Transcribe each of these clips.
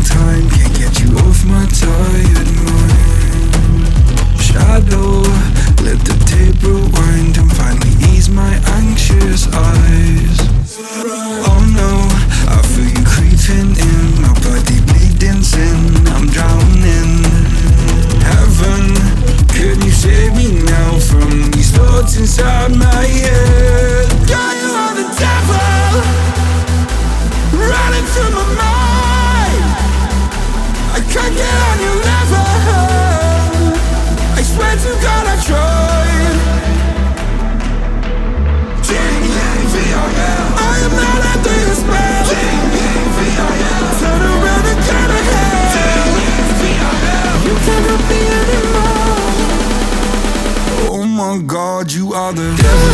long time, can't get you off my tired mind. Shadow, let the tape rewind and finally ease my anxious eyes. Oh no, I feel you creeping in, my body bleeding sin, I'm drowning. Heaven, can you save me now from these thoughts inside my head? God, you are the devil, running through my mind. I can't get on your level, I swear to God I tried. J-A-V-I-L, I am not under your spell. J-A-V-I-L, turn around and turn ahead. J-A-V-I-L, you cannot be anymore. Oh my God, you are the devil.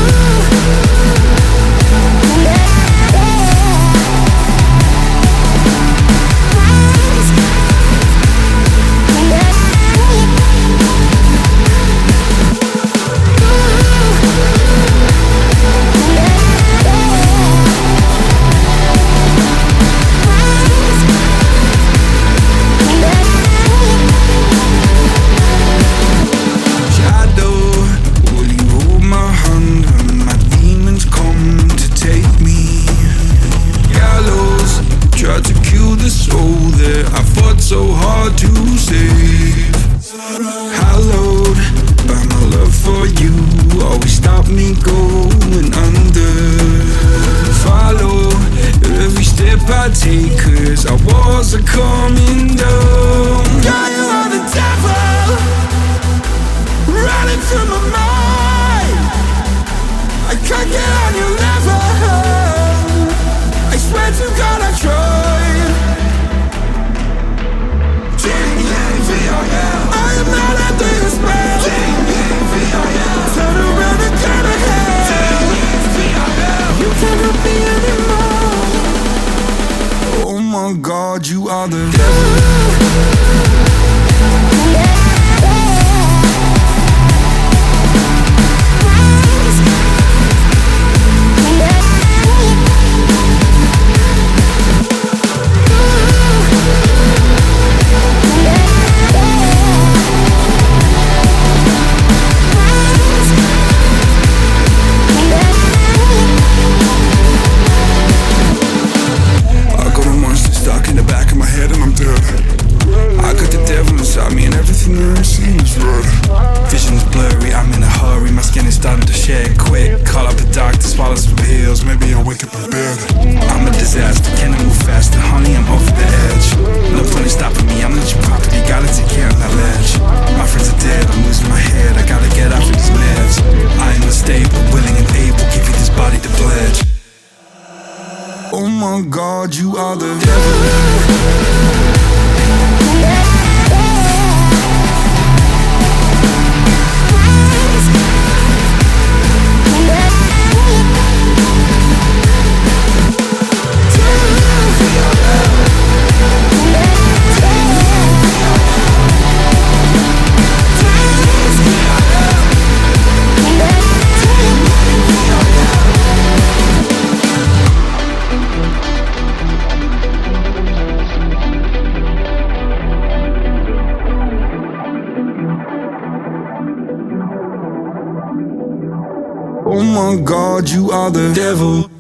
So hard to save. Hallowed by my love for you, always stop me going under. Follow every step I take, cause our walls are coming down. God, you are the devil, running through my mind. I can't get on your level, I swear to God I tried. I am not under your spell. J-A-V-I-L, turn around and turn ahead. J-A-V-I-L, you cannot be anymore. Oh my God, you are the devil. Starting to shed quick, call up the doctor, swallow some pills, maybe I'll wake up in bed. I'm a disaster, can I move faster? Honey, I'm off the edge. No fun is stopping me, I'm not your property, gotta take care of that ledge. My friends are dead, I'm losing my head, I gotta get off of these meds. I am unstable, willing and able, give you this body to pledge. Oh my God, you are the devil. Oh my God, you are the devil.